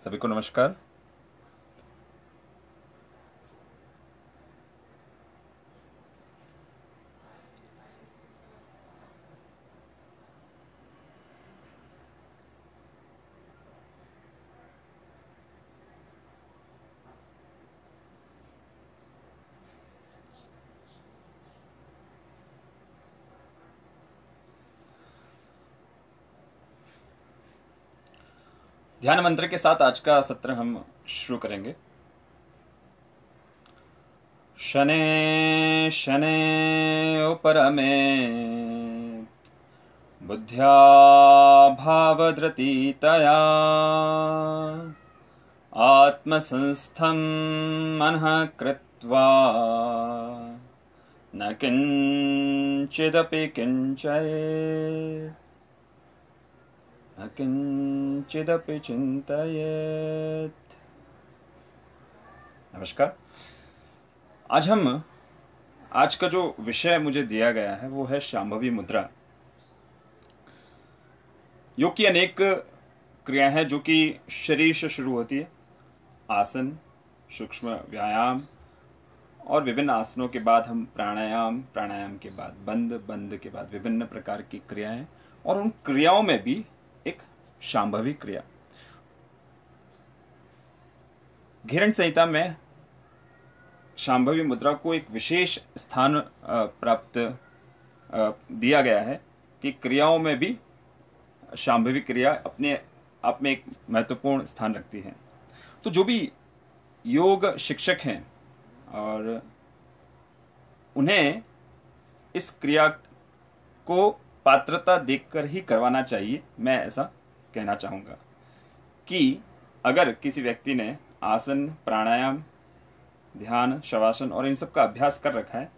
सभी को नमस्कार। ध्यान मंत्र के साथ आज का सत्र हम शुरू करेंगे। शने शने उपरमेत् बुद्ध्या भावधृतितया आत्मसंस्थं मनः कृत्वा न किंचिदपि किंचयेत् न किंचिदपि चिंतयेत्। नमस्कार। आज का जो विषय मुझे दिया गया है वो है शांभवी मुद्रा। योग की अनेक क्रियाएं हैं जो कि शरीर से शुरू होती है। आसन, सूक्ष्म व्यायाम और विभिन्न आसनों के बाद हम प्राणायाम के बाद बंद के बाद विभिन्न प्रकार की क्रियाएं, और उन क्रियाओं में भी एक शांभवी क्रिया। घिरण संहिता में शांभवी मुद्रा को एक विशेष स्थान प्राप्त दिया गया है कि क्रियाओं में भी शांभवी क्रिया अपने आप में एक महत्वपूर्ण स्थान रखती है। तो जो भी योग शिक्षक हैं और उन्हें इस क्रिया को पात्रता देखकर ही करवाना चाहिए। मैं ऐसा कहना चाहूँगा कि अगर किसी व्यक्ति ने आसन, प्राणायाम, ध्यान, शवासन और इन सब का अभ्यास कर रखा है,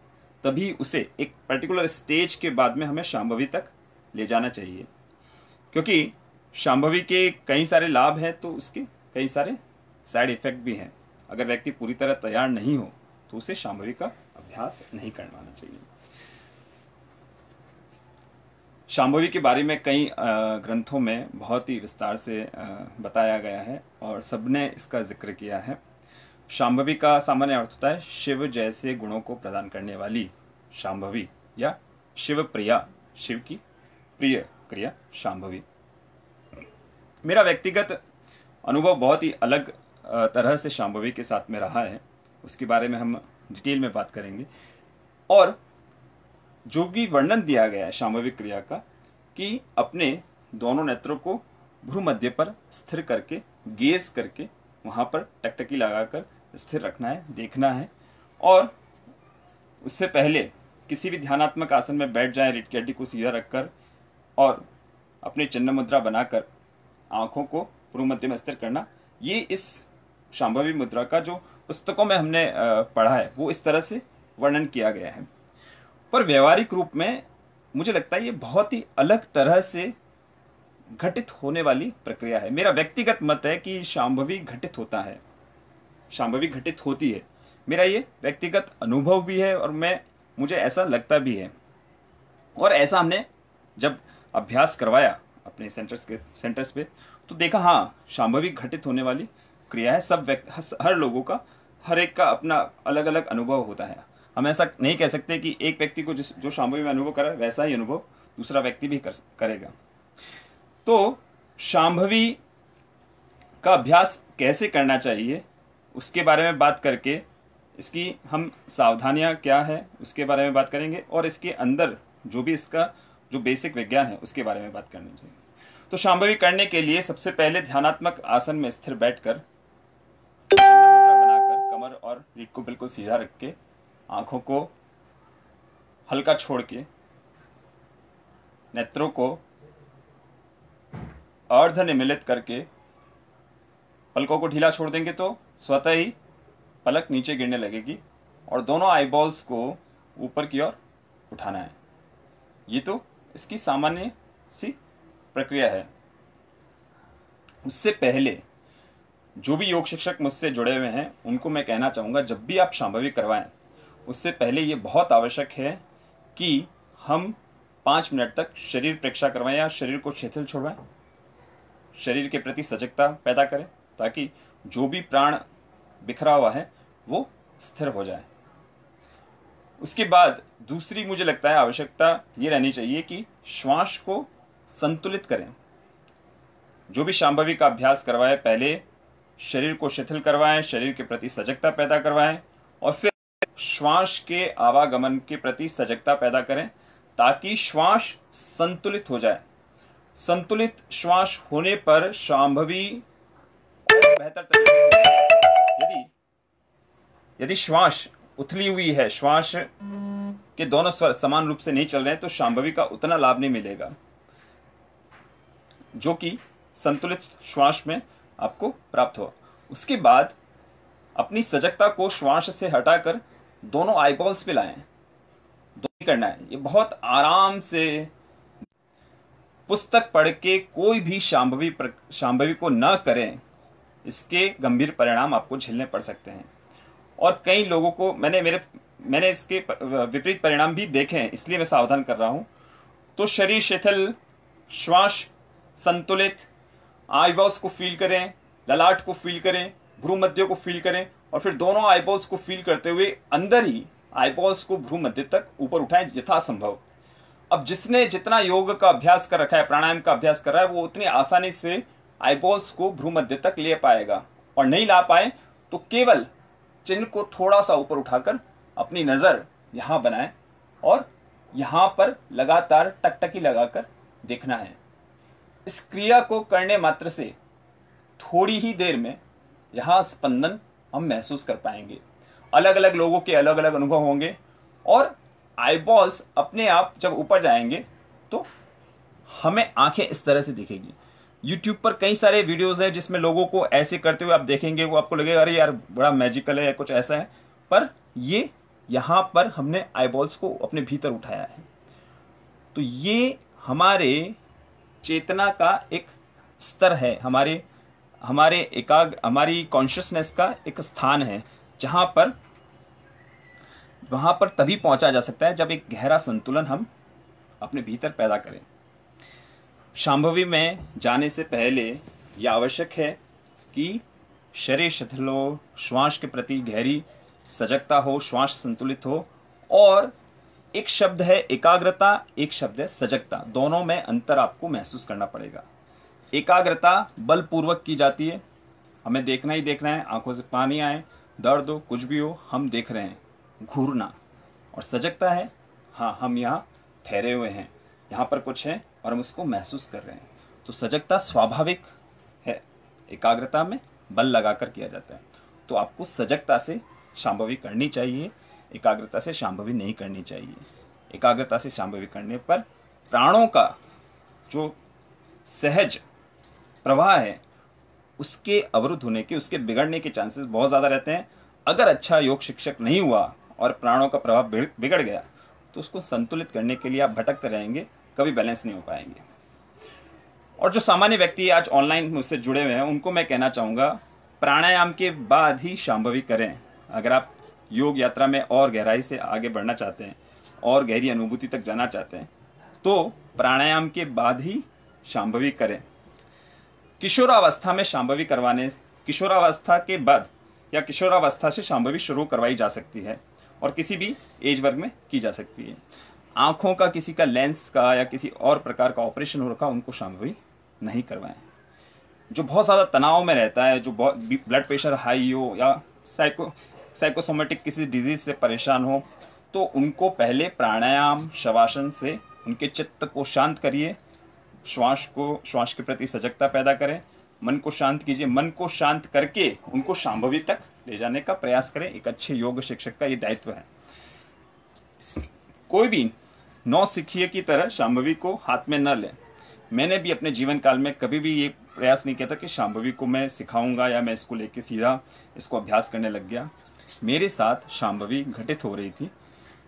तभी उसे एक पर्टिकुलर स्टेज के बाद में हमें शांभवी तक ले जाना चाहिए, क्योंकि शांभवी के कई सारे लाभ हैं तो उसके कई सारे साइड इफेक्ट भी हैं। अगर व्यक्ति पूरी तरह तैयार नहीं हो तो उसे शांभवी का अभ्यास नहीं करवाना चाहिए। शांभवी के बारे में कई ग्रंथों में बहुत ही विस्तार से बताया गया है और सबने इसका जिक्र किया है। शांभवी का सामान्य अर्थ होता है शिव जैसे गुणों को प्रदान करने वाली शांभवी या शिव प्रिया, शिव की प्रिय क्रिया शांभवी। मेरा व्यक्तिगत अनुभव बहुत ही अलग तरह से शांभवी के साथ में रहा है, उसके बारे में हम डिटेल में बात करेंगे। और जो भी वर्णन दिया गया है शांभवी क्रिया का कि अपने दोनों नेत्रों को भ्रू मध्य पर स्थिर करके, गेज करके वहां पर टकटकी लगाकर स्थिर रखना है, देखना है, और उससे पहले किसी भी ध्यानात्मक आसन में बैठ जाए, रीढ़ की हड्डी को सीधा रखकर और अपनी चिन्ह मुद्रा बनाकर आंखों को भ्रू मध्य में स्थिर करना। ये इस शांभवी मुद्रा का जो पुस्तकों में हमने पढ़ा है वो इस तरह से वर्णन किया गया है, पर व्यवहारिक रूप में मुझे लगता है ये बहुत ही अलग तरह से घटित होने वाली प्रक्रिया है। मेरा व्यक्तिगत मत है कि शांभवी घटित होता है, शांभवी घटित होती है। मेरा ये व्यक्तिगत अनुभव भी है और मुझे ऐसा लगता भी है। और ऐसा हमने जब अभ्यास करवाया अपने सेंटर्स पे तो देखा, हाँ, शांभवी घटित होने वाली क्रिया है। हर लोगों का, हर एक का अपना अलग अलग अनुभव होता है। हम ऐसा नहीं कह सकते कि एक व्यक्ति को जो शांभवी में अनुभव करा वैसा ही अनुभव दूसरा व्यक्ति भी करेगा। तो शांभवी का अभ्यास कैसे करना चाहिए उसके बारे में बात करके, इसकी हम सावधानियां क्या है उसके बारे में बात करेंगे, और इसके अंदर जो भी इसका जो बेसिक विज्ञान है उसके बारे में बात करनी चाहिए। तो शांभवी करने के लिए सबसे पहले ध्यानात्मक आसन में स्थिर बैठकर मुद्रा बनाकर कमर और रीढ़ को बिल्कुल सीधा रख के, आंखों को हल्का छोड़ के, नेत्रों को अर्ध निमीलित करके पलकों को ढीला छोड़ देंगे तो स्वतः ही पलक नीचे गिरने लगेगी और दोनों आईबॉल्स को ऊपर की ओर उठाना है। ये तो इसकी सामान्य सी प्रक्रिया है। उससे पहले जो भी योग शिक्षक मुझसे जुड़े हुए हैं उनको मैं कहना चाहूंगा, जब भी आप शांभवी करवाएं उससे पहले ये बहुत आवश्यक है कि हम 5 मिनट तक शरीर प्रेक्षा करवाएं या शरीर को शिथिल छोड़वाएं, शरीर के प्रति सजगता पैदा करें, ताकि जो भी प्राण बिखरा हुआ है वो स्थिर हो जाए। उसके बाद दूसरी मुझे लगता है आवश्यकता ये रहनी चाहिए कि श्वास को संतुलित करें। जो भी शांभवी का अभ्यास करवाए पहले शरीर को शिथिल करवाएं, शरीर के प्रति सजगता पैदा करवाएं और फिर श्वास के आवागमन के प्रति सजगता पैदा करें ताकि श्वास संतुलित हो जाए। संतुलित श्वास होने पर शांभवी बेहतर तरीके से, यदि श्वास उथली हुई है, श्वास के दोनों स्वर समान रूप से नहीं चल रहे हैं, तो शांभवी का उतना लाभ नहीं मिलेगा जो कि संतुलित श्वास में आपको प्राप्त हो। उसके बाद अपनी सजगता को श्वास से हटाकर दोनों आईबॉल्स पे लाएं। दोनों करना है, ये बहुत आराम से पुस्तक पढ़ के कोई भी शांभवी को न करें, इसके गंभीर परिणाम आपको झेलने पड़ सकते हैं। और कई लोगों को मैंने इसके विपरीत परिणाम भी देखे हैं, इसलिए मैं सावधान कर रहा हूं। तो शरीर शिथिल, श्वास संतुलित, आईबॉल्स को फील करें, ललाट को फील करें, भ्रूमध्य को फील करें और फिर दोनों आईबॉल्स को फील करते हुए अंदर ही आईबॉल्स को भ्रूमध्य तक ऊपर उठाएं यथासंभव। अब जिसने जितना योग का अभ्यास कर रखा है, प्राणायाम का अभ्यास कर रहा है, वो उतनी आसानी से आईबॉल्स को भ्रूमध्य तक ले पाएगा। और नहीं ला पाए तो केवल चिन्ह को थोड़ा सा ऊपर उठाकर अपनी नजर यहां बनाएं और यहां पर लगातार टकटकी लगाकर देखना है। इस क्रिया को करने मात्र से थोड़ी ही देर में यहां स्पंदन हम महसूस कर पाएंगे। अलग अलग लोगों के अलग अलग अनुभव होंगे और आईबॉल्स अपने आप जब ऊपर जाएंगे तो हमें आंखें इस तरह से दिखेगी। YouTube पर कई सारे वीडियोस हैं जिसमें लोगों को ऐसे करते हुए आप देखेंगे, वो आपको लगेगा अरे यार बड़ा मैजिकल है, कुछ ऐसा है, पर ये यहां पर हमने आईबॉल्स को अपने भीतर उठाया है। तो ये हमारे चेतना का एक स्तर है, हमारी कॉन्शियसनेस का एक स्थान है वहां पर तभी पहुंचा जा सकता है जब एक गहरा संतुलन हम अपने भीतर पैदा करें। शांभवी में जाने से पहले यह आवश्यक है कि शरीर शिथिल हो, श्वास के प्रति गहरी सजगता हो, श्वास संतुलित हो। और एक शब्द है एकाग्रता, एक शब्द है सजगता, दोनों में अंतर आपको महसूस करना पड़ेगा। एकाग्रता बलपूर्वक की जाती है, हमें देखना ही देखना है, आंखों से पानी आए, दर्द हो, कुछ भी हो, हम देख रहे हैं, घूरना। और सजगता है, हाँ हम यहाँ ठहरे हुए हैं, यहाँ पर कुछ है और हम उसको महसूस कर रहे हैं। तो सजगता स्वाभाविक है, एकाग्रता में बल लगाकर किया जाता है। तो आपको सजगता से शांभवी करनी चाहिए, एकाग्रता से शांभवी नहीं करनी चाहिए। एकाग्रता से शांभवी करने पर प्राणों का जो सहज प्रवाह है उसके अवरुद्ध होने के, उसके बिगड़ने के चांसेस बहुत ज्यादा रहते हैं। अगर अच्छा योग शिक्षक नहीं हुआ और प्राणों का प्रभाव बिगड़ गया तो उसको संतुलित करने के लिए आप भटकते रहेंगे, कभी बैलेंस नहीं हो पाएंगे। और जो सामान्य व्यक्ति आज ऑनलाइन मुझसे जुड़े हुए हैं उनको मैं कहना चाहूंगा, प्राणायाम के बाद ही शांभवी करें। अगर आप योग यात्रा में और गहराई से आगे बढ़ना चाहते हैं और गहरी अनुभूति तक जाना चाहते हैं तो प्राणायाम के बाद ही शांभवी करें। किशोरावस्था में शांभवी करवाने, किशोरावस्था के बाद या किशोरावस्था से शांभवी शुरू करवाई जा सकती है और किसी भी एज वर्ग में की जा सकती है। आंखों का किसी का लेंस का या किसी और प्रकार का ऑपरेशन हो रखा, उनको शांभवी नहीं करवाएं। जो बहुत ज्यादा तनाव में रहता है, जो बहुत ब्लड प्रेशर हाई हो या साइकोसोमेटिक किसी डिजीज से परेशान हो, तो उनको पहले प्राणायाम शवासन से उनके चित्त को शांत करिए, श्वास के प्रति सजगता पैदा करें, मन को शांत कीजिए। मन को शांत करके उनको शांभवी तक ले जाने का प्रयास करें। एक अच्छे योग शिक्षक का ये दायित्व है। कोई भी नौसिखिए की तरह शांभवी को हाथ में न ले। मैंने भी अपने जीवन काल में कभी भी ये प्रयास नहीं किया था कि शांभवी को मैं सिखाऊंगा या मैं इसको लेके सीधा इसको अभ्यास करने लग गया। मेरे साथ शांभवी घटित हो रही थी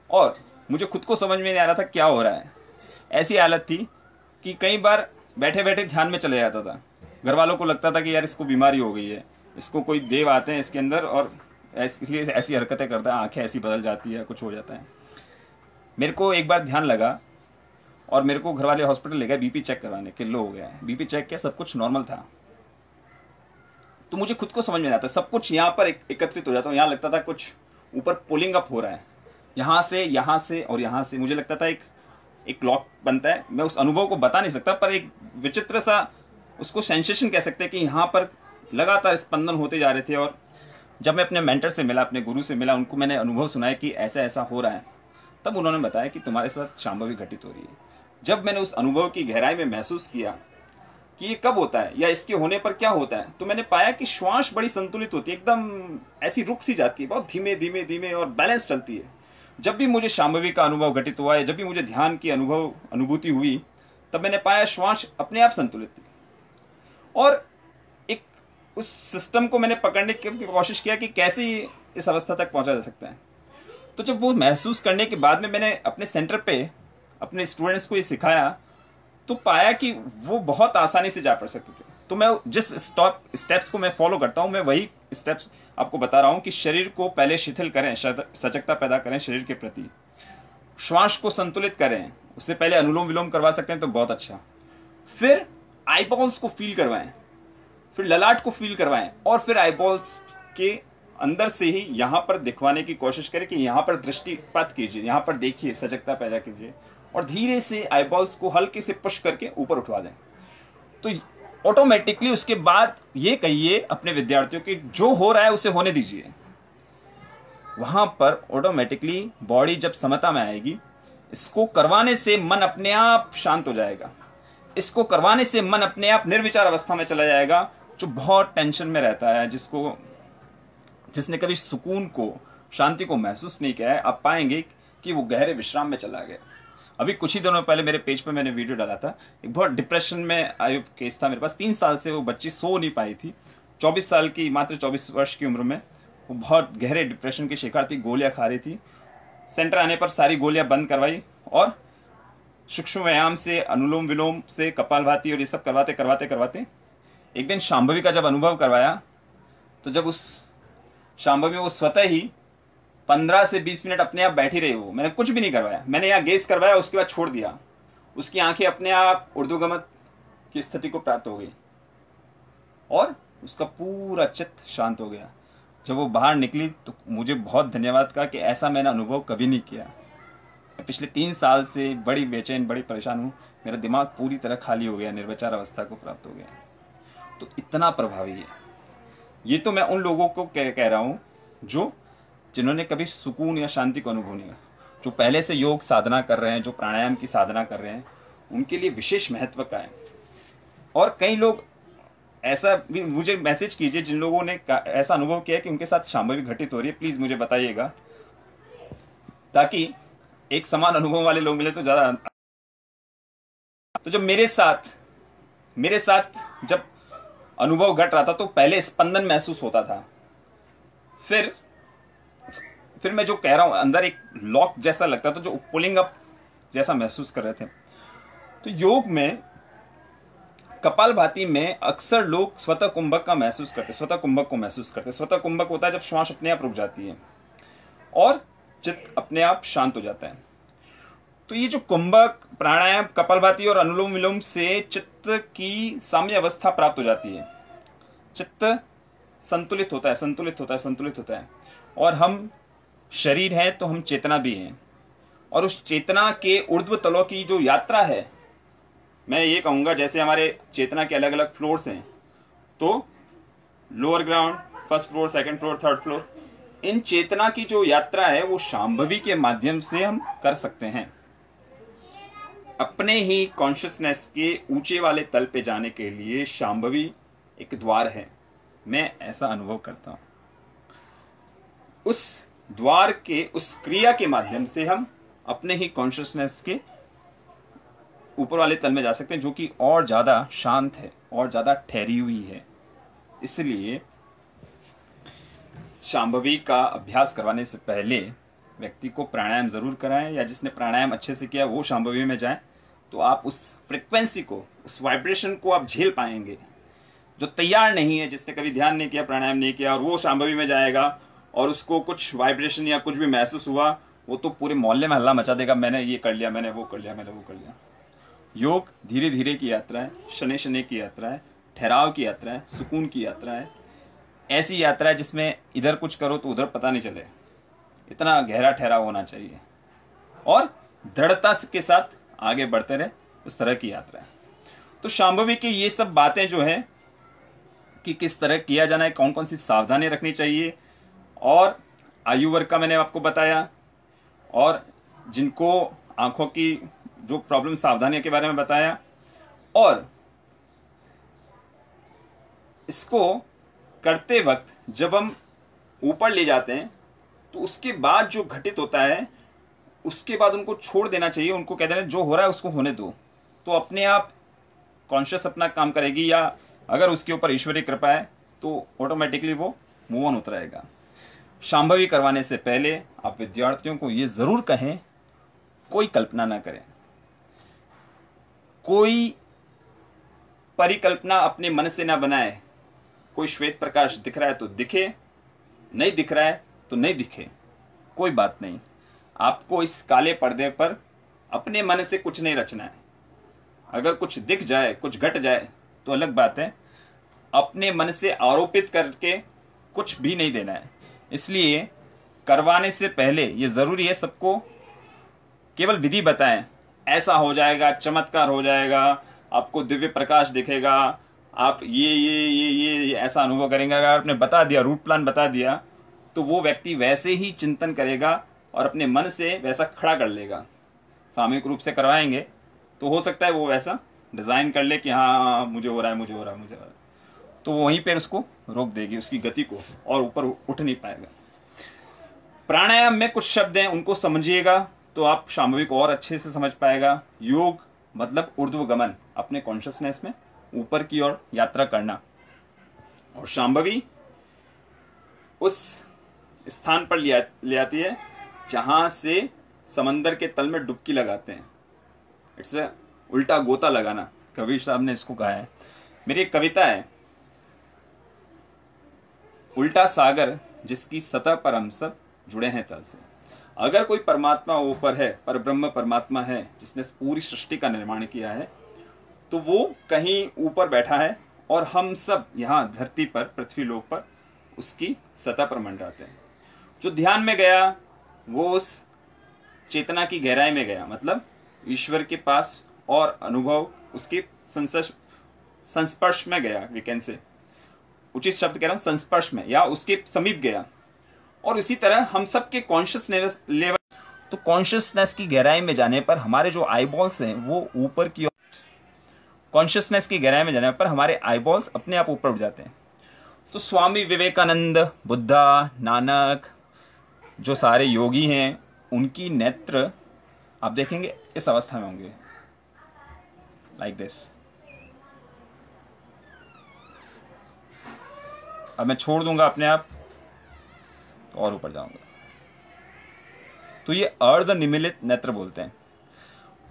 और मुझे खुद को समझ में नहीं आ रहा था क्या हो रहा है। ऐसी हालत थी कि कई बार बैठे बैठे ध्यान में चले जाता था। घर वालों को लगता था कि यार इसको बीमारी हो गई है, इसको कोई देव आते हैं इसके अंदर और इसलिए ऐसी हरकतें करता है, आंखें ऐसी बदल जाती है, कुछ हो जाता है। मेरे को एक बार ध्यान लगा और मेरे को घर वाले हॉस्पिटल ले गए बीपी चेक करवाने के, लो हो गया है। बीपी चेक किया, सब कुछ नॉर्मल था। तो मुझे खुद को समझ में नहीं आता, सब कुछ यहाँ पर एकत्रित हो जाता हूँ। यहाँ लगता था कुछ ऊपर पुलिंग अप हो रहा है, यहाँ से और यहाँ से, मुझे लगता था एक लॉक बनता है। मैं उस अनुभव को बता नहीं सकता, पर एक विचित्र सा उसको सेंसेशन कह सकते हैं कि यहाँ पर लगातार स्पंदन होते जा रहे थे। और जब मैं अपने मेंटर से मिला, अपने गुरु से मिला, उनको मैंने अनुभव सुनाया कि ऐसा ऐसा हो रहा है, तब उन्होंने बताया कि तुम्हारे साथ शांभवी घटित हो रही है। जब मैंने उस अनुभव की गहराई में महसूस किया कि ये कब होता है या इसके होने पर क्या होता है, तो मैंने पाया कि श्वास बड़ी संतुलित होती है, एकदम ऐसी रुक सी जाती है, बहुत धीमे धीमे धीमे और बैलेंस चलती है। जब भी मुझे शांभवी का अनुभव घटित हुआ है, जब भी मुझे ध्यान की अनुभूति हुई, तब मैंने पाया श्वास अपने आप संतुलित थी। और एक उस सिस्टम को मैंने पकड़ने की कोशिश किया कि कैसे इस अवस्था तक पहुंचा जा सकता है। तो जब वो महसूस करने के बाद में मैंने अपने सेंटर पे अपने स्टूडेंट्स को ये सिखाया, तो पाया कि वो बहुत आसानी से जा पड़ सकते थे। तो मैं जिस स्टेप्स को मैं फॉलो करता हूं, मैं वही स्टेप्स आपको बता रहा हूं कि शरीर को पहले शिथिल करें, सजगता पैदा करें शरीर के प्रति, श्वास को संतुलित करें, उससे पहले अनुलोम विलोम करवा सकते हैं तो बहुत अच्छा, फिर आईबॉल्स को फील करवाएं, फिर ललाट को फील करवाएं, और फिर आईबॉल्स के अंदर से ही यहां पर दिखवाने की कोशिश करें कि यहां पर दृष्टिपात कीजिए, यहां पर देखिए, सजगता पैदा कीजिए, और धीरे से आईबॉल्स को हल्के से पुश करके ऊपर उठवा दें। तो ऑटोमेटिकली उसके बाद ये कहिए अपने विद्यार्थियों के जो हो रहा है उसे होने दीजिए। वहां पर ऑटोमेटिकली बॉडी जब समता में आएगी, इसको करवाने से मन अपने आप शांत हो जाएगा, इसको करवाने से मन अपने आप निर्विचार अवस्था में चला जाएगा। जो बहुत टेंशन में रहता है, जिसने कभी सुकून को, शांति को महसूस नहीं किया है, आप पाएंगे कि वो गहरे विश्राम में चला गया। अभी कुछ ही दिनों पहले मेरे पेज पे मैंने वीडियो डाला था, एक बहुत डिप्रेशन में आयु केस था मेरे पास। 3 साल से वो बच्ची सो नहीं पाई थी, 24 साल की, मात्र 24 वर्ष की उम्र में वो बहुत गहरे डिप्रेशन की शिकार थी, गोलियां खा रही थी। सेंटर आने पर सारी गोलियां बंद करवाई और सूक्ष्म व्यायाम से, अनुलोम विलोम से, कपालभाति और ये सब करवाते करवाते करवाते एक दिन शांभवी का जब अनुभव करवाया, तो जब उस शांभवी वो स्वतः ही 15 से 20 मिनट अपने आप बैठी रही। वो मैंने कुछ भी नहीं करवाया, मैंने यहाँ गेस करवाया, उसके बाद छोड़ दिया। उसकी आंखें अपने आप ऊर्ध्वगमन की स्थिति को प्राप्त हो गई और उसका पूरा चित्त शांत हो गया। जब वो बाहर निकली तो मुझे बहुत धन्यवाद कहा कि ऐसा मैंने अनुभव कभी नहीं किया। मैं पिछले 3 साल से बड़ी बेचैन, बड़ी परेशान हूँ, मेरा दिमाग पूरी तरह खाली हो गया, निर्विचार अवस्था को प्राप्त हो गया। तो इतना प्रभावी है ये। तो मैं उन लोगों को कह रहा हूँ जिन्होंने कभी सुकून या शांति को अनुभव नहीं किया, जो पहले से योग साधना कर रहे हैं, जो प्राणायाम की साधना कर रहे हैं, उनके लिए विशेष महत्व का है। और कई लोग ऐसा भी मुझे मैसेज कीजिए जिन लोगों ने ऐसा अनुभव किया कि उनके साथ शांभवी घटित हो रही है, प्लीज मुझे बताइएगा, ताकि एक समान अनुभव वाले लोग मिले तो ज्यादा। तो जब मेरे साथ जब अनुभव घट रहा था, तो पहले स्पंदन महसूस होता था, फिर मैं जो कह रहा हूं, अंदर एक लॉक जैसा लगता था, जो पुलिंग अप जैसा महसूस कर रहे थे। तो योग में, कपालभाति में अक्सर लोग स्वतः कुंभक का महसूस करते, स्वतः कुंभक को महसूस करते। स्वतः कुंभक होता है जब श्वास अपने आप रुक जाती है और चित्त अपने आप शांत हो जाता है। तो ये जो कुंभक, प्राणायाम, कपालभाति और अनुलोम विलोम से चित्त की साम्य अवस्था प्राप्त हो जाती है, चित्त संतुलित होता है। और हम शरीर है तो हम चेतना भी हैं, और उस चेतना के ऊर्ध्व तलों की जो यात्रा है, मैं ये कहूंगा जैसे हमारे चेतना के अलग अलग फ्लोर्स हैं, तो lower ground, first floor, second floor, third floor, इन चेतना की जो यात्रा है वो शांभवी के माध्यम से हम कर सकते हैं। अपने ही कॉन्शियसनेस के ऊंचे वाले तल पे जाने के लिए शांभवी एक द्वार है, मैं ऐसा अनुभव करता हूं। उस द्वार के, उस क्रिया के माध्यम से हम अपने ही कॉन्शियसनेस के ऊपर वाले तल में जा सकते हैं, जो कि और ज्यादा शांत है और ज्यादा ठहरी हुई है। इसलिए शांभवी का अभ्यास करवाने से पहले व्यक्ति को प्राणायाम जरूर कराएं, या जिसने प्राणायाम अच्छे से किया वो शांभवी में जाए, तो आप उस फ्रिक्वेंसी को, उस वाइब्रेशन को आप झेल पाएंगे। जो तैयार नहीं है, जिसने कभी ध्यान नहीं किया, प्राणायाम नहीं किया, और वो शांभवी में जाएगा और उसको कुछ वाइब्रेशन या कुछ भी महसूस हुआ, वो तो पूरे मोहल्ले में हल्ला मचा देगा, मैंने ये कर लिया, मैंने वो कर लिया, मैंने वो कर लिया। योग धीरे धीरे की यात्रा है, शनि शनि की यात्रा है, ठहराव की यात्रा है, सुकून की यात्रा है। ऐसी यात्रा है जिसमें इधर कुछ करो तो उधर पता नहीं चले, इतना गहरा ठहराव होना चाहिए और दृढ़ता के साथ आगे बढ़ते रहे, उस तरह की यात्रा है। तो शांभवी की ये सब बातें जो है कि किस तरह किया जाना है, कौन कौन सी सावधानी रखनी चाहिए, और आयु वर्ग का मैंने आपको बताया, और जिनको आंखों की जो प्रॉब्लम सावधानियों के बारे में बताया, और इसको करते वक्त जब हम ऊपर ले जाते हैं तो उसके बाद जो घटित होता है उसके बाद उनको छोड़ देना चाहिए, उनको कह देना जो हो रहा है उसको होने दो, तो अपने आप कॉन्शियस अपना काम करेगी, या अगर उसके ऊपर ईश्वरीय कृपा है तो ऑटोमेटिकली वो मूव ऑन होता रहेगा। शांभवी करवाने से पहले आप विद्यार्थियों को ये जरूर कहें, कोई कल्पना ना करें, कोई परिकल्पना अपने मन से ना बनाए। कोई श्वेत प्रकाश दिख रहा है तो दिखे, नहीं दिख रहा है तो नहीं दिखे, कोई बात नहीं। आपको इस काले पर्दे पर अपने मन से कुछ नहीं रचना है। अगर कुछ दिख जाए, कुछ घट जाए तो अलग बात है, अपने मन से आरोपित करके कुछ भी नहीं देना है। इसलिए करवाने से पहले ये जरूरी है सबको केवल विधि बताएं, ऐसा हो जाएगा, चमत्कार हो जाएगा, आपको दिव्य प्रकाश दिखेगा, आप ये ऐसा अनुभव करेंगे। अगर आपने बता दिया, रूट प्लान बता दिया, तो वो व्यक्ति वैसे ही चिंतन करेगा और अपने मन से वैसा खड़ा कर लेगा। सामूहिक रूप से करवाएंगे तो हो सकता है वो वैसा डिजाइन कर ले कि हाँ मुझे हो रहा है, मुझे हो रहा है, मुझे हो रहा है, तो वहीं पर उसको रोक देगी, उसकी गति को, और ऊपर उठ नहीं पाएगा। प्राणायाम में कुछ शब्द हैं, उनको समझिएगा तो आप शांभवी को और अच्छे से समझ पाएगा। योग मतलब ऊर्ध्वगमन, अपने कॉन्शियसनेस में ऊपर की ओर यात्रा करना, और शांभवी उस स्थान पर ले आती है जहां से समंदर के तल में डुबकी लगाते हैं। इट्स उल्टा गोता लगाना, कबीर साहब ने इसको कहा है। मेरी एक कविता है, उल्टा सागर जिसकी सतह पर हम सब जुड़े हैं तल से। अगर कोई परमात्मा ऊपर है, पर ब्रह्म परमात्मा है जिसने पूरी सृष्टि का निर्माण किया है, तो वो कहीं ऊपर बैठा है और हम सब यहाँ धरती पर, पृथ्वी लोक पर उसकी सतह पर मंडराते हैं। जो ध्यान में गया वो उस चेतना की गहराई में गया, मतलब ईश्वर के पास, और अनुभव उसके संस्पर्श में गया, वी कैन से, उचित शब्द कह रहा हूं, संस्पर्श में, या उसके समीप गया। और इसी तरह हम सब के कॉन्शियसनेस लेवल, तो कॉन्शियसनेस की गहराई में जाने पर हमारे जो आईबॉल्स हैं वो ऊपर की ओर, कॉन्शियसनेस की गहराई में जाने पर हमारे आईबॉल्स अपने आप ऊपर उठ जाते हैं। तो स्वामी विवेकानंद, बुद्धा, नानक, जो सारे योगी हैं, उनकी नेत्र आप देखेंगे इस अवस्था में होंगे, लाइक दिस। अब मैं छोड़ दूंगा अपने आप तो और ऊपर जाऊंगा, तो ये अर्ध निमिलित नेत्र बोलते हैं।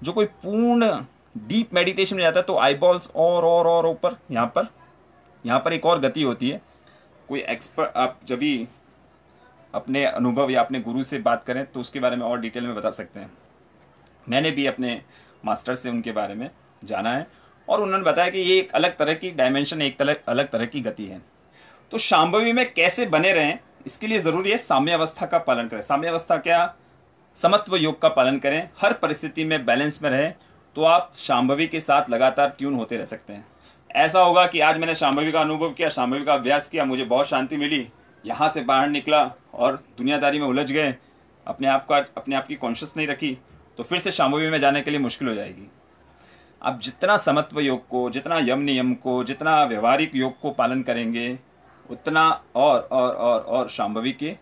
जो कोई पूर्ण डीप मेडिटेशन में जाता है तो आईबॉल्स और ऊपर, यहाँ पर एक और गति होती है। कोई एक्सपर्ट, आप जब भी अपने अनुभव या अपने गुरु से बात करें तो उसके बारे में और डिटेल में बता सकते हैं। मैंने भी अपने मास्टर से उनके बारे में जाना है और उन्होंने बताया कि ये एक अलग तरह की डायमेंशन, एक अलग तरह की गति है। तो शांभवी में कैसे बने रहें, इसके लिए जरूरी है साम्यावस्था का पालन करें। साम्यावस्था क्या? समत्व योग का पालन करें, हर परिस्थिति में बैलेंस में रहे, तो आप शांभवी के साथ लगातार ट्यून होते रह सकते हैं। ऐसा होगा कि आज मैंने शांभवी का अनुभव किया, शांभवी का अभ्यास किया, मुझे बहुत शांति मिली, यहाँ से बाहर निकला और दुनियादारी में उलझ गए, अपने आप की कॉन्शियस नहीं रखी, तो फिर से शांभवी में जाने के लिए मुश्किल हो जाएगी। आप जितना समत्व योग को, जितना यम नियम को, जितना व्यवहारिक योग को पालन करेंगे, उतना और शांभवी के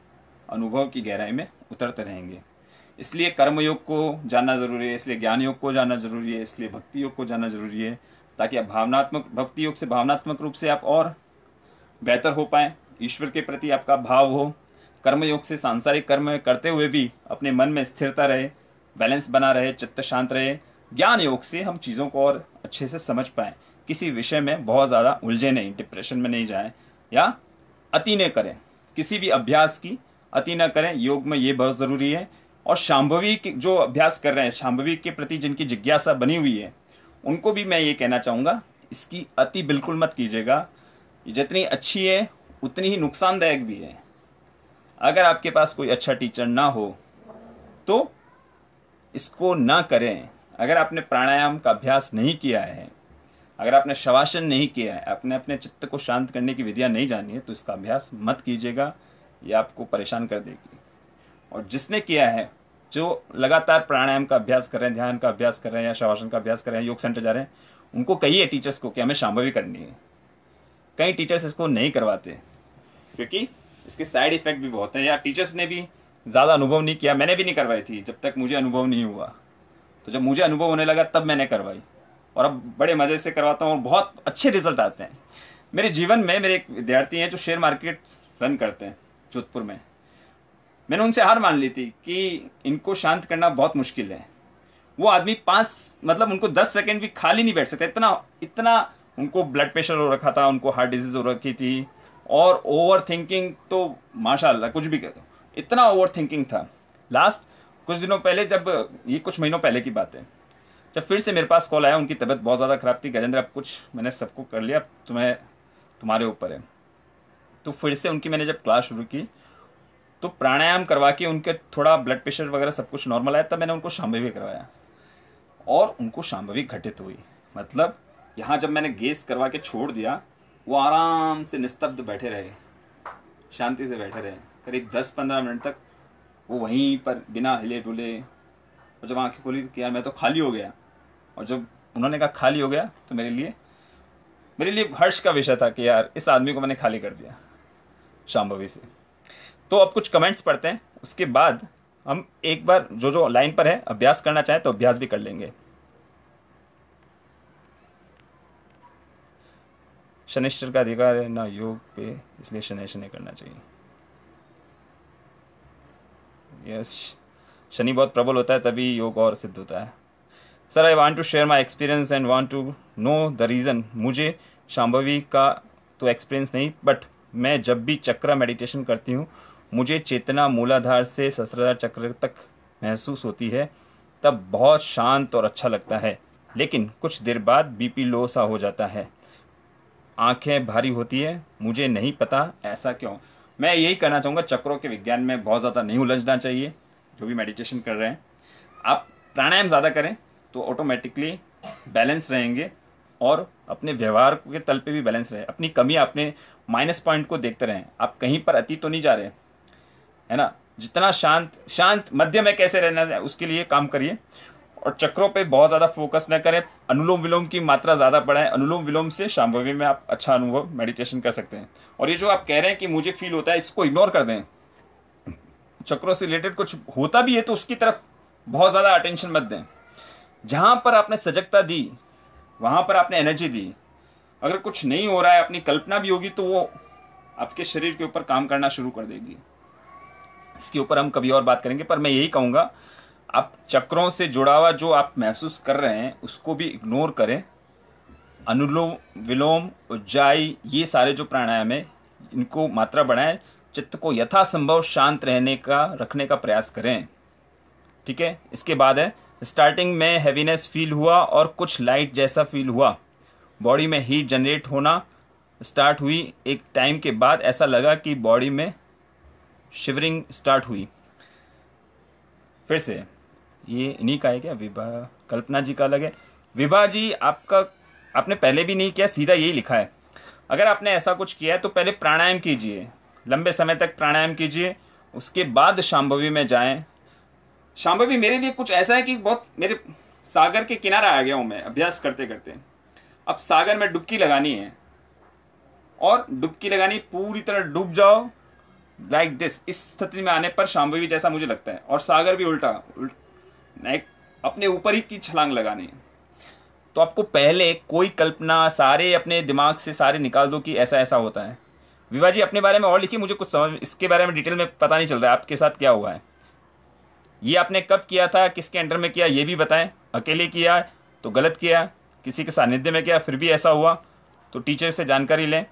अनुभव की गहराई में उतरते रहेंगे। इसलिए कर्म योग को जानना जरूरी है, इसलिए ज्ञान योग को जानना जरूरी है, इसलिए भक्ति योग को जानना जरूरी है, ताकि आप भक्ति योग से भावनात्मक रूप से आप और बेहतर हो पाए, ईश्वर के प्रति आपका भाव हो। कर्म योग से सांसारिक कर्म करते हुए भी अपने मन में स्थिरता रहे, बैलेंस बना रहे, चित्त शांत रहे। ज्ञान योग से हम चीज़ों को और अच्छे से समझ पाए, किसी विषय में बहुत ज़्यादा उलझे नहीं, डिप्रेशन में नहीं जाए या अति न करें, किसी भी अभ्यास की अति न करें। योग में ये बहुत ज़रूरी है। और शांभवी जो अभ्यास कर रहे हैं, शांभवी के प्रति जिनकी जिज्ञासा बनी हुई है, उनको भी मैं ये कहना चाहूँगा, इसकी अति बिल्कुल मत कीजिएगा। जितनी अच्छी है उतनी ही नुकसानदायक भी है। अगर आपके पास कोई अच्छा टीचर ना हो तो इसको ना करें। अगर आपने प्राणायाम का अभ्यास नहीं किया है, अगर आपने शवासन नहीं किया है, आपने अपने चित्त को शांत करने की विधियां नहीं जानी है, तो इसका अभ्यास मत कीजिएगा, ये आपको परेशान कर देगी। और जिसने किया है, जो लगातार प्राणायाम का अभ्यास कर रहे हैं, ध्यान का अभ्यास कर रहे हैं या शवासन का अभ्यास कर रहे हैं, योग सेंटर जा रहे हैं, उनको कहिए टीचर्स को कि हमें शांभवी करनी है। कई टीचर्स इसको नहीं करवाते क्योंकि इसके साइड इफेक्ट भी बहुत हैं, या टीचर्स ने भी ज़्यादा अनुभव नहीं किया। मैंने भी नहीं करवाई थी जब तक मुझे अनुभव नहीं हुआ, तो जब मुझे अनुभव होने लगा तब मैंने करवाई, और अब बड़े मज़े से करवाता हूँ और बहुत अच्छे रिजल्ट आते हैं। मेरे जीवन में मेरे एक विद्यार्थी हैं जो शेयर मार्केट रन करते हैं जोधपुर में। मैंने उनसे हार मान ली थी कि इनको शांत करना बहुत मुश्किल है। वो आदमी उनको 10 सेकंड भी खाली नहीं बैठ सकते, इतना उनको ब्लड प्रेशर हो रखा था, उनको हार्ट डिजीज हो रखी थी, और ओवर थिंकिंग तो माशाल्लाह कुछ भी कहते, इतना ओवर थिंकिंग था। लास्ट कुछ दिनों पहले, ये कुछ महीनों पहले की बात है, जब फिर से मेरे पास कॉल आया, उनकी तबीयत बहुत ज़्यादा खराब थी। गजेंद्र, अब कुछ मैंने सबको कर लिया, तुम्हारे ऊपर है। तो फिर से उनकी मैंने जब क्लास शुरू की तो प्राणायाम करवा के उनके थोड़ा ब्लड प्रेशर वगैरह सब कुछ नॉर्मल आया, तब मैंने उनको शांभवी करवाया और उनको शांभवी घटित हुई। मतलब यहाँ जब मैंने गैस करवा के छोड़ दिया, वो आराम से निस्तब्ध बैठे रहे, शांति से बैठे रहे, करीब 10-15 मिनट तक वो वहीं पर बिना हिले डुले। और जब आंखें खोली कि यार मैं तो खाली हो गया, और जब उन्होंने कहा खाली हो गया तो मेरे लिए हर्ष का विषय था कि यार इस आदमी को मैंने खाली कर दिया शांभवी से। तो अब कुछ कमेंट्स पढ़ते हैं, उसके बाद हम एक बार जो लाइन पर है अभ्यास करना चाहे तो अभ्यास भी कर लेंगे। शनिश्चर का अधिकार है ना योग पे, इसलिए शनि नहीं करना चाहिए। यस, शनि बहुत प्रबल होता है तभी योग और सिद्ध होता है। Sir, I want to share my experience and want to know the reason. मुझे शांभवी का तो एक्सपीरियंस नहीं, बट मैं जब भी चक्र मेडिटेशन करती हूँ मुझे चेतना मूलाधार से सहस्त्रार चक्र तक महसूस होती है, तब बहुत शांत और अच्छा लगता है। लेकिन कुछ देर बाद बीपी लो सा हो जाता है, आंखें भारी होती है, मुझे नहीं पता ऐसा क्यों। मैं यही कहना चाहूँगा, चक्रों के विज्ञान में बहुत ज़्यादा नहीं उलझना चाहिए। जो भी मेडिटेशन कर रहे हैं, आप प्राणायाम ज़्यादा करें तो ऑटोमेटिकली बैलेंस रहेंगे, और अपने व्यवहार के तल पे भी बैलेंस रहे। अपनी कमी, अपने माइनस पॉइंट को देखते रहें। आप कहीं पर अति तो नहीं जा रहे, है ना। जितना शांत मध्य में कैसे रहना है उसके लिए काम करिए, और चक्रों पे बहुत ज़्यादा फोकस न करें। अनुलोम विलोम की मात्रा ज़्यादा बढ़ाएं। अनुलोम विलोम से शांभवी में आप अच्छा अनुभव मेडिटेशन कर सकते हैं। और ये जो आप कह रहे हैं कि मुझे फील होता है, इसको इग्नोर कर दें। चक्रों से रिलेटेड कुछ होता भी है तो उसकी तरफ बहुत ज़्यादा अटेंशन मत दें। जहां पर आपने सजगता दी वहां पर आपने एनर्जी दी। अगर कुछ नहीं हो रहा है, अपनी कल्पना भी होगी, तो वो आपके शरीर के ऊपर काम करना शुरू कर देगी। इसके ऊपर हम कभी और बात करेंगे, पर मैं यही कहूंगा, आप चक्रों से जुड़ा हुआ जो आप महसूस कर रहे हैं उसको भी इग्नोर करें। अनुलोम विलोम, उज्जाई, ये सारे जो प्राणायाम है इनको मात्रा बढ़ाएं। चित्त को यथासंभव शांत रखने का प्रयास करें। ठीक है। इसके बाद है, स्टार्टिंग में हैवीनेस फील हुआ और कुछ लाइट जैसा फील हुआ, बॉडी में हीट जनरेट होना स्टार्ट हुई। एक टाइम के बाद ऐसा लगा कि बॉडी में शिवरिंग स्टार्ट हुई। फिर से ये इन्हीं का है क्या? विभा कल्पना जी का अलग है। विभा जी, आपने पहले भी नहीं किया, सीधा यही लिखा है। अगर आपने ऐसा कुछ किया है तो पहले प्राणायाम कीजिए, लंबे समय तक प्राणायाम कीजिए, उसके बाद शांभवी में जाएं। शांभवी मेरे लिए कुछ ऐसा है कि बहुत मेरे सागर के किनारे आ गया हूं मैं अभ्यास करते करते। अब सागर में डुबकी लगानी है, और डुबकी लगानी, पूरी तरह डूब जाओ लाइक दिस। इस स्थिति में आने पर शांभवी जैसा मुझे लगता है। और सागर भी उल्टा अपने ऊपर ही की छलांग लगानी है। तो आपको पहले कोई कल्पना सारे अपने दिमाग से सारे निकाल दो कि ऐसा ऐसा होता है। विभा जी, अपने बारे में और लिखिए, मुझे कुछ समझ इसके बारे में डिटेल में पता नहीं चल रहा है आपके साथ क्या हुआ है। ये आपने कब किया था, किसके अंडर में किया, ये भी बताएं। अकेले किया तो गलत किया, किसी के सानिध्य में किया फिर भी ऐसा हुआ, तो टीचर से जानकारी लें।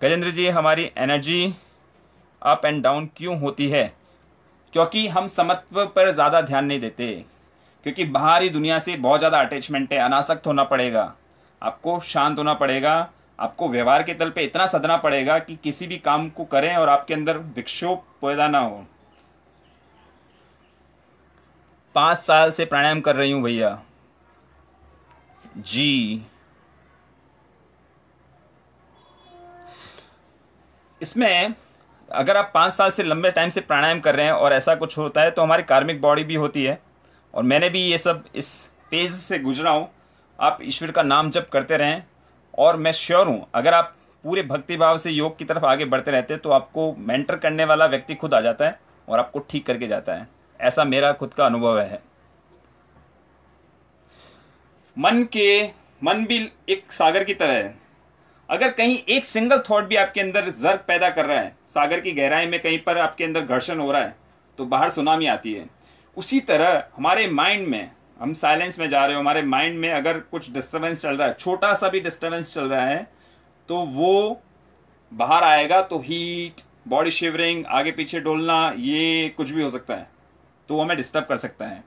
गजेंद्र जी, हमारी एनर्जी अप एंड डाउन क्यों होती है? क्योंकि हम समत्व पर ज़्यादा ध्यान नहीं देते, क्योंकि बाहरी दुनिया से बहुत ज़्यादा अटैचमेंट है। अनासक्त होना पड़ेगा, आपको शांत होना पड़ेगा, आपको व्यवहार के तल पे इतना सदना पड़ेगा कि किसी भी काम को करें और आपके अंदर विक्षोभ पैदा ना हो। 5 साल से प्राणायाम कर रही हूं भैया जी। इसमें अगर आप 5 साल से लंबे टाइम से प्राणायाम कर रहे हैं और ऐसा कुछ होता है तो हमारी कार्मिक बॉडी भी होती है, और मैंने भी ये सब इस पेज से गुजरा हूं। आप ईश्वर का नाम जप करते रहें, और मैं श्योर हूं अगर आप पूरे भक्ति भाव से योग की तरफ आगे बढ़ते रहते हैं तो आपको मेंटर करने वाला व्यक्ति खुद आ जाता है और आपको ठीक करके जाता है। ऐसा मेरा खुद का अनुभव है। मन भी एक सागर की तरह है। अगर कहीं एक सिंगल थॉट भी आपके अंदर जर्क पैदा कर रहा है, सागर की गहराई में कहीं पर आपके अंदर घर्षण हो रहा है, तो बाहर सुनामी आती है। उसी तरह हमारे माइंड में, हम साइलेंस में जा रहे हो, हमारे माइंड में अगर कुछ डिस्टर्बेंस चल रहा है, छोटा सा भी डिस्टर्बेंस चल रहा है, तो वो बाहर आएगा। तो हीट, बॉडी शिवरिंग, आगे पीछे डोलना, ये कुछ भी हो सकता है, तो वो हमें डिस्टर्ब कर सकता है।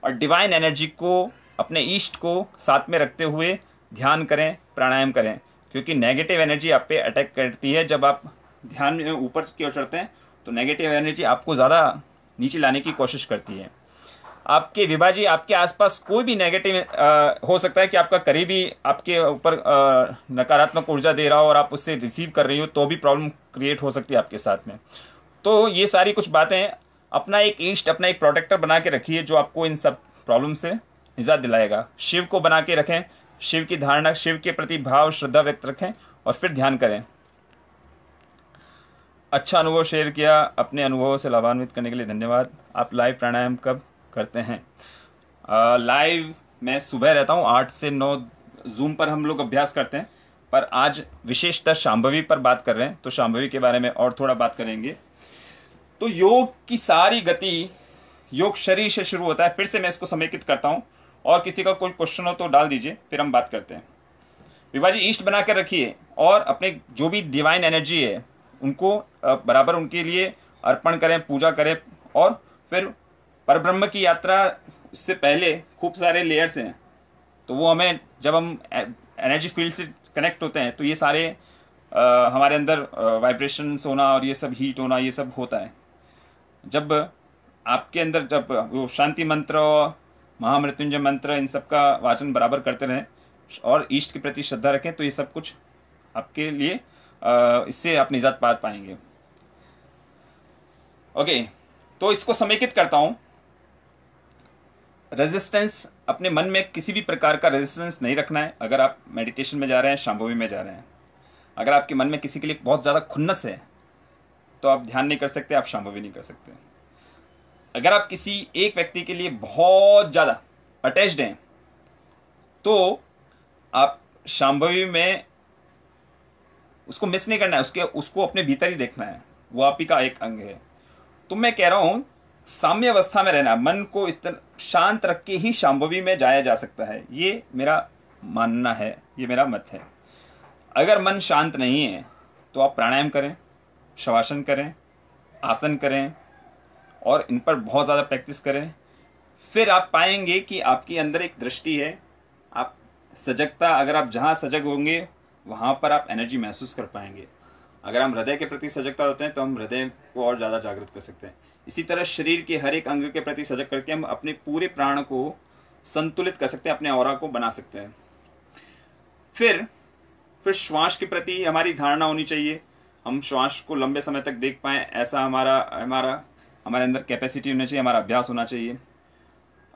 और डिवाइन एनर्जी को, अपने ईस्ट को साथ में रखते हुए ध्यान करें, प्राणायाम करें, क्योंकि नेगेटिव एनर्जी आप पे अटैक करती है। जब आप ध्यान में ऊपर की ओर चढ़ते हैं तो नेगेटिव एनर्जी आपको ज़्यादा नीचे लाने की कोशिश करती है। आपके विभाजी, आपके आसपास कोई भी नेगेटिव हो सकता है कि आपका करीबी आपके ऊपर नकारात्मक ऊर्जा दे रहा हो और आप उससे रिसीव कर रही हो, तो भी प्रॉब्लम क्रिएट हो सकती है आपके साथ में। तो ये सारी कुछ बातें, अपना एक ईस्ट, अपना एक प्रोटेक्टर बना के रखिए जो आपको इन सब प्रॉब्लम से निजात दिलाएगा। शिव को बना के रखें, शिव की धारणा, शिव के प्रति भाव, श्रद्धा व्यक्त रखें और फिर ध्यान करें। अच्छा अनुभव शेयर किया, अपने अनुभवों से लाभान्वित करने के लिए धन्यवाद। आप लाइव प्राणायाम कब करते हैं? लाइव मैं सुबह रहता हूँ 8 से 9, जूम पर हम लोग अभ्यास करते हैं, पर आज विशेषतः शांभवी पर बात कर रहे हैं, तो शांभवी के बारे में और थोड़ा बात करेंगे। तो योग की सारी गति योग शरीर से शुरू होता है। फिर से मैं इसको समेकित करता हूं, और किसी का कोई क्वेश्चन हो तो डाल दीजिए, फिर हम बात करते हैं। विभाजी ईस्ट बना कर रखिए, और अपने जो भी डिवाइन एनर्जी है उनको बराबर उनके लिए अर्पण करें, पूजा करें। और फिर परब्रह्म की यात्रा से पहले खूब सारे लेयर्स हैं, तो वो हमें, जब हम एनर्जी फील्ड से कनेक्ट होते हैं तो ये सारे हमारे अंदर वाइब्रेशंस होना और ये सब हीट होना, ये सब होता है। जब आपके अंदर, जब वो शांति मंत्र, महामृत्युंजय मंत्र, इन सब का वाचन बराबर करते रहें और ईष्ट के प्रति श्रद्धा रखें, तो ये सब कुछ आपके लिए, इससे आप निजात पा पाएंगे। ओके, तो इसको समेकित करता हूं। रेजिस्टेंस, अपने मन में किसी भी प्रकार का रेजिस्टेंस नहीं रखना है। अगर आप मेडिटेशन में जा रहे हैं, शांभवी में जा रहे हैं, अगर आपके मन में किसी के लिए बहुत ज्यादा खुन्नस है तो आप ध्यान नहीं कर सकते, आप शांभवी नहीं कर सकते। अगर आप किसी एक व्यक्ति के लिए बहुत ज्यादा अटैच्ड हैं तो आप शांभवी में उसको मिस नहीं करना है, उसको अपने भीतर ही देखना है, वो आप ही का एक अंग है। तो मैं कह रहा हूं, साम्य अवस्था में रहना, मन को इतना शांत रख के ही शांभवी में जाया जा सकता है। ये मेरा मानना है, ये मेरा मत है। अगर मन शांत नहीं है तो आप प्राणायाम करें, शवासन करें, आसन करें, और इन पर बहुत ज़्यादा प्रैक्टिस करें। फिर आप पाएंगे कि आपके अंदर एक दृष्टि है, आप सजगता, अगर आप जहाँ सजग होंगे वहाँ पर आप एनर्जी महसूस कर पाएंगे। अगर हम हृदय के प्रति सजगता होते हैं तो हम हृदय को और ज़्यादा जागृत कर सकते हैं। इसी तरह शरीर के हर एक अंग के प्रति सजग करके हम अपने पूरे प्राण को संतुलित कर सकते हैं, अपने ऑरा को बना सकते हैं। फिर श्वास के प्रति हमारी धारणा होनी चाहिए, हम श्वास को लंबे समय तक देख पाएं, ऐसा हमारे अंदर कैपेसिटी होनी चाहिए, हमारा अभ्यास होना चाहिए।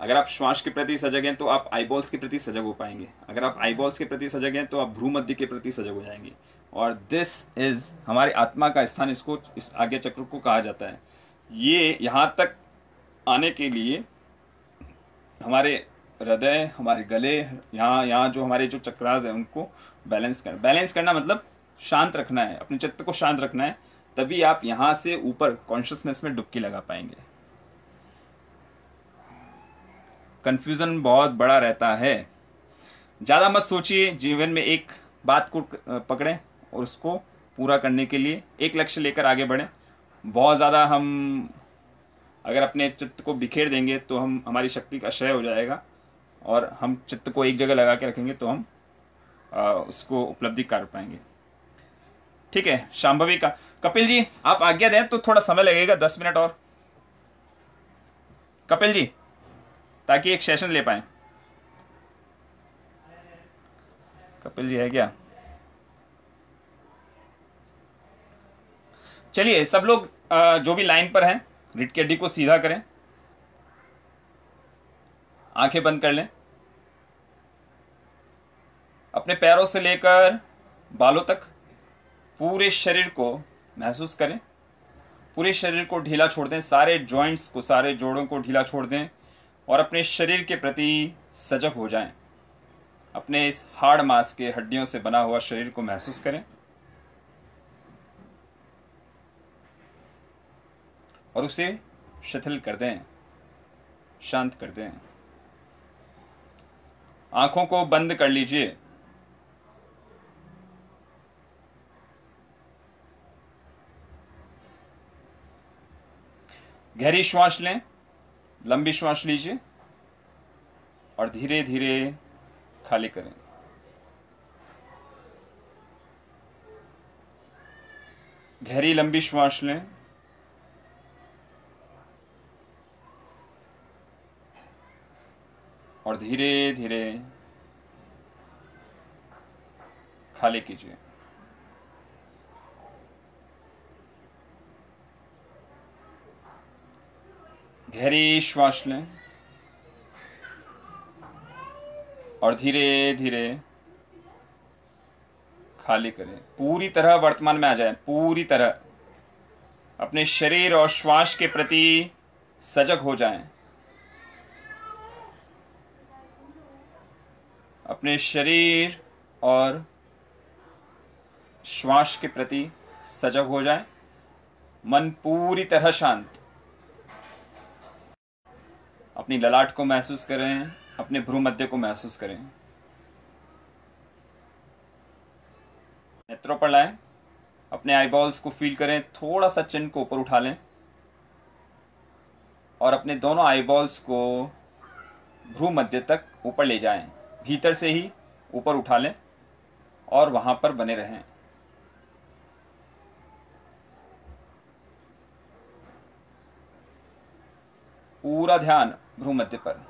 अगर आप श्वास के प्रति सजग हैं तो आप आईबॉल्स के प्रति सजग हो पाएंगे। अगर आप आईबॉल्स के प्रति सजग हैं तो आप भ्रूमध्य के प्रति सजग हो जाएंगे। और दिस इज हमारी आत्मा का स्थान, इसको, इस आज्ञा चक्र को कहा जाता है। ये यहाँ तक आने के लिए हमारे हृदय, हमारे गले, यहाँ जो हमारे जो चक्रास है उनको बैलेंस करना मतलब शांत रखना है, अपने चित्त को शांत रखना है, तभी आप यहां से ऊपर कॉन्शियसनेस में डुबकी लगा पाएंगे। कंफ्यूजन बहुत बड़ा रहता है, ज्यादा मत सोचिए, जीवन में एक बात को पकड़ें और उसको पूरा करने के लिए एक लक्ष्य लेकर आगे बढ़ें। बहुत ज्यादा हम अगर अपने चित्त को बिखेर देंगे तो हमारी शक्ति का क्षय हो जाएगा, और हम चित्त को एक जगह लगा के रखेंगे तो हम उसको उपलब्धि कर पाएंगे। ठीक है, शांभवी का। कपिल जी आप आज्ञा दें तो थोड़ा समय लगेगा, 10 मिनट और, कपिल जी, ताकि एक सेशन ले पाए। कपिल जी है क्या? चलिए सब लोग जो भी लाइन पर हैं रीढ़ की हड्डी को सीधा करें, आंखें बंद कर लें, अपने पैरों से लेकर बालों तक पूरे शरीर को महसूस करें। पूरे शरीर को ढीला छोड़ दें, सारे जॉइंट्स को, सारे जोड़ों को ढीला छोड़ दें और अपने शरीर के प्रति सजग हो जाएं। अपने इस हाड़ मांस के हड्डियों से बना हुआ शरीर को महसूस करें और उसे शिथिल कर दें, शांत कर दें। आंखों को बंद कर लीजिए। गहरी श्वास लें, लंबी श्वास लीजिए और धीरे धीरे खाली करें। गहरी लंबी श्वास लें और धीरे धीरे खाली कीजिए। गहरी श्वास लें और धीरे धीरे खाली करें। पूरी तरह वर्तमान में आ जाए, पूरी तरह अपने शरीर और श्वास के प्रति सजग हो जाएं। अपने शरीर और श्वास के प्रति सजग हो जाएं। मन पूरी तरह शांत। अपनी ललाट को महसूस करें, अपने भ्रू मध्य को महसूस करें। नेत्रों पर लाएं, अपने आईबॉल्स को फील करें, थोड़ा सा चिन को ऊपर उठा लें और अपने दोनों आईबॉल्स को भ्रू मध्य तक ऊपर ले जाएं। भीतर से ही ऊपर उठा लें और वहां पर बने रहें। पूरा ध्यान भ्रू मध्य पर।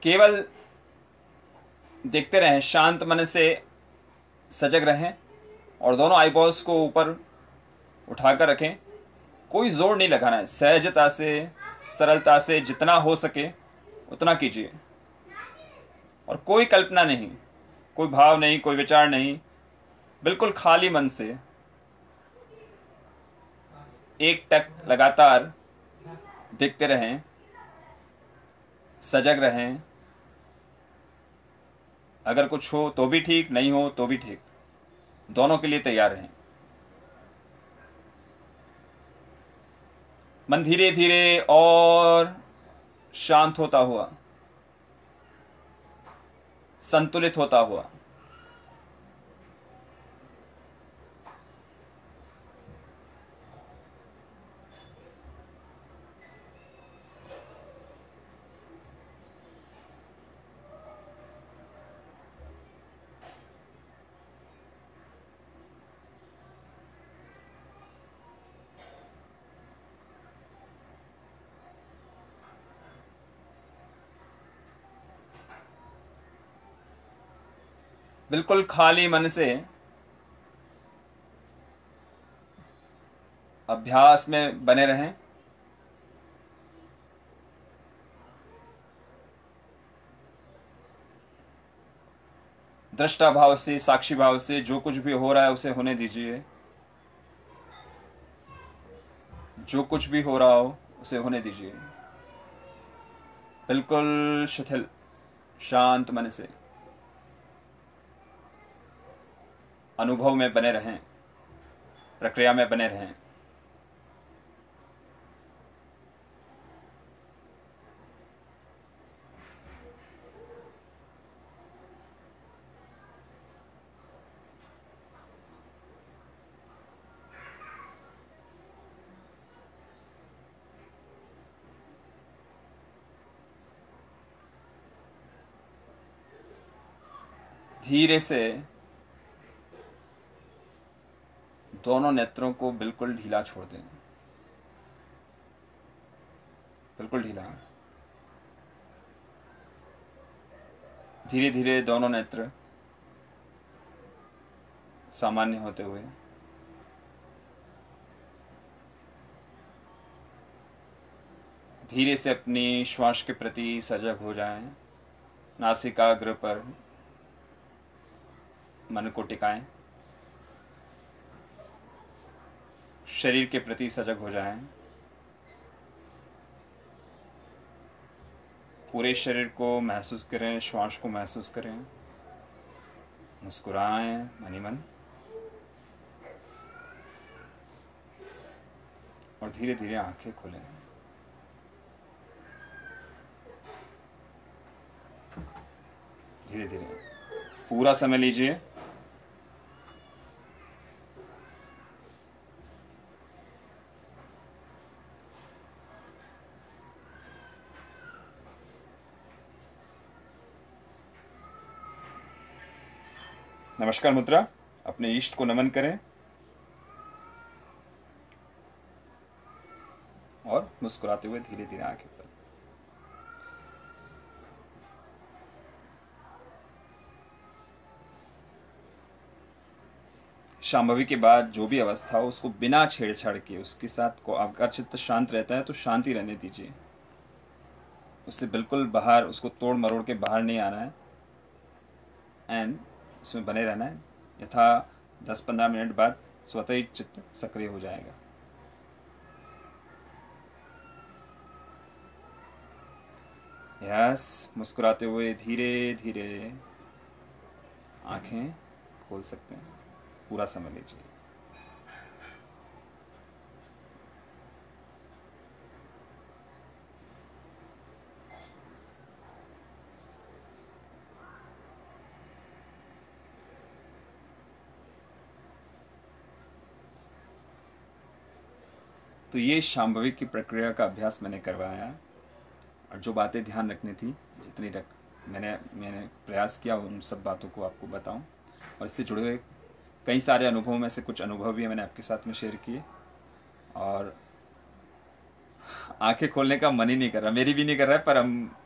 केवल देखते रहें, शांत मन से सजग रहें और दोनों आईबॉल्स को ऊपर उठाकर रखें। कोई जोर नहीं लगाना है, सहजता से, सरलता से जितना हो सके उतना कीजिए और कोई कल्पना नहीं, कोई भाव नहीं, कोई विचार नहीं, बिल्कुल खाली मन से एक टक लगातार देखते रहें, सजग रहें। अगर कुछ हो तो भी ठीक, नहीं हो तो भी ठीक, दोनों के लिए तैयार रहें। मन धीरे धीरे और शांत होता हुआ, संतुलित होता हुआ बिल्कुल खाली मन से अभ्यास में बने रहें। दृष्टा भाव से, साक्षी भाव से जो कुछ भी हो रहा है उसे होने दीजिए। जो कुछ भी हो रहा हो उसे होने दीजिए। बिल्कुल शिथिल, शांत मन से अनुभव में बने रहें। प्रक्रिया में बने रहें। धीरे से दोनों नेत्रों को बिल्कुल ढीला छोड़ दें, बिल्कुल ढीला। धीरे धीरे दोनों नेत्र सामान्य होते हुए धीरे से अपनी श्वास के प्रति सजग हो जाएं। नासिकाग्र पर मन को टिकाएं, शरीर के प्रति सजग हो जाएं। पूरे शरीर को महसूस करें, श्वास को महसूस करें। मुस्कुराएं मन ही मन और धीरे धीरे आंखें खोलें। धीरे धीरे पूरा समय लीजिए। नमस्कार मुद्रा, अपने इष्ट को नमन करें और मुस्कुराते हुए धीरे धीरे आंखें खोलें। शांभवी के बाद जो भी अवस्था हो उसको बिना छेड़छाड़ के उसके साथ को आपका चित्त शांत रहता है तो शांति रहने दीजिए। उससे बिल्कुल बाहर, उसको तोड़ मरोड़ के बाहर नहीं आना है एंड उसमें बने रहना है। यथा 10-15 मिनट बाद स्वतः ही चित्त सक्रिय हो जाएगा। यस, मुस्कुराते हुए धीरे धीरे आंखें खोल सकते हैं। पूरा समय लीजिए। तो ये शांभवी की प्रक्रिया का अभ्यास मैंने करवाया और जो बातें ध्यान रखनी थी, जितनी मैंने प्रयास किया उन सब बातों को आपको बताऊं। और इससे जुड़े हुए कई सारे अनुभवों में से कुछ अनुभव भी मैंने आपके साथ में शेयर किए। और आंखें खोलने का मन ही नहीं कर रहा, मेरी भी नहीं कर रहा है, पर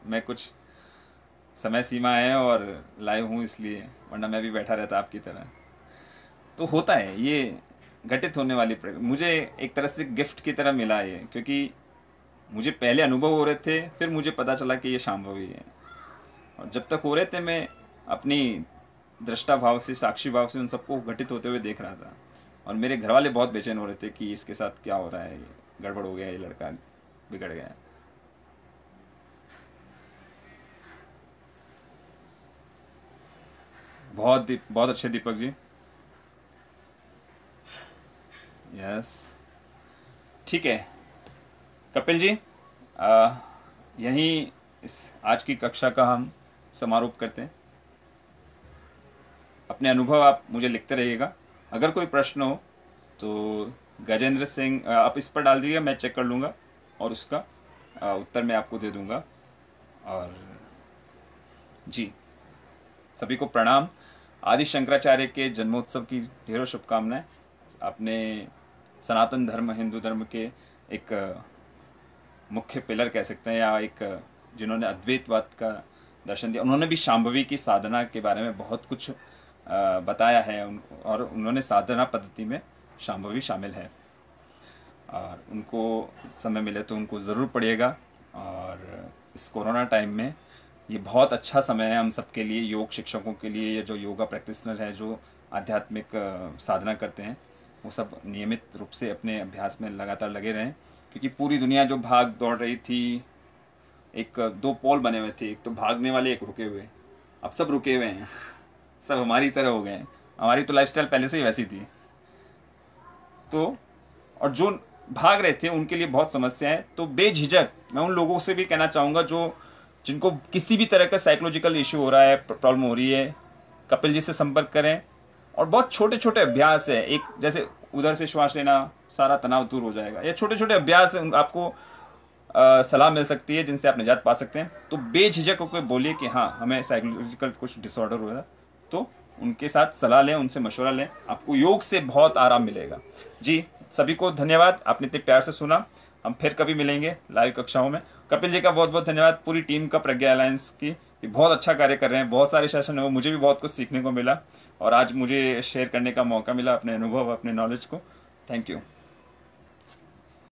मैं कुछ समय सीमा है और लाइव हूँ इसलिए, वरना मैं भी बैठा रहता आपकी तरह। तो होता है, ये घटित होने वाली मुझे एक तरह से गिफ्ट की तरह मिला ये, क्योंकि मुझे पहले अनुभव हो रहे थे, फिर मुझे पता चला कि ये शांभवी है। और जब तक हो रहे थे मैं अपनी दृष्टा भाव से, साक्षी भाव से उन सबको घटित होते हुए देख रहा था। और मेरे घर वाले बहुत बेचैन हो रहे थे कि इसके साथ क्या हो रहा है, ये गड़बड़ हो गया, ये लड़का बिगड़ गया। बहुत अच्छे दीपक जी। यस, ठीक है कपिल जी, यहीं इस आज की कक्षा का हम समारोप करते हैं। अपने अनुभव आप मुझे लिखते रहिएगा। अगर कोई प्रश्न हो तो गजेंद्र सिंह आप इस पर डाल दीजिएगा, मैं चेक कर लूँगा और उसका उत्तर मैं आपको दे दूँगा। और जी, सभी को प्रणाम। आदि शंकराचार्य के जन्मोत्सव की ढेरों शुभकामनाएं। आपने सनातन धर्म, हिंदू धर्म के एक मुख्य पिलर कह सकते हैं, या एक जिन्होंने अद्वैतवाद का दर्शन दिया, उन्होंने भी शांभवी की साधना के बारे में बहुत कुछ बताया है। और उन्होंने साधना पद्धति में शांभवी शामिल है। और उनको समय मिले तो उनको ज़रूर पढ़िएगा। और इस कोरोना टाइम में ये बहुत अच्छा समय है हम सब के लिए, योग शिक्षकों के लिए, जो योगा प्रैक्टिशनर है, जो आध्यात्मिक साधना करते हैं, वो सब नियमित रूप से अपने अभ्यास में लगातार लगे रहें। क्योंकि पूरी दुनिया जो भाग दौड़ रही थी, एक दो पोल बने हुए थे, एक तो भागने वाले, एक रुके हुए। अब सब रुके हुए हैं सब हमारी तरह हो गए हैं। हमारी तो लाइफस्टाइल पहले से ही वैसी थी। तो और जो भाग रहे थे उनके लिए बहुत समस्या है। तो बेझिझक मैं उन लोगों से भी कहना चाहूँगा जिनको किसी भी तरह का साइकोलॉजिकल इशू हो रहा है, प्रॉब्लम हो रही है, कपिल जी से संपर्क करें। और बहुत छोटे छोटे अभ्यास है, एक जैसे उधर से श्वास लेना, सारा तनाव दूर हो जाएगा। ये छोटे छोटे अभ्यास आपको सलाह मिल सकती है जिनसे आप निजात पा सकते हैं। तो बेझिझक होकर बोलिए कि हाँ हमें साइकोलॉजिकल कुछ डिसऑर्डर हो रहा है, तो उनके साथ सलाह लें, उनसे मशवरा लें, आपको योग से बहुत आराम मिलेगा। जी सभी को धन्यवाद, आपने इतने प्यार से सुना। हम फिर कभी मिलेंगे लाइव कक्षाओं में। कपिल जी का बहुत बहुत धन्यवाद, पूरी टीम का प्रज्ञा अलायंस की, ये बहुत अच्छा कार्य कर रहे हैं। बहुत सारे सेशन है, वो मुझे भी बहुत कुछ सीखने को मिला और आज मुझे शेयर करने का मौका मिला अपने अनुभव, अपने नॉलेज को। Thank you.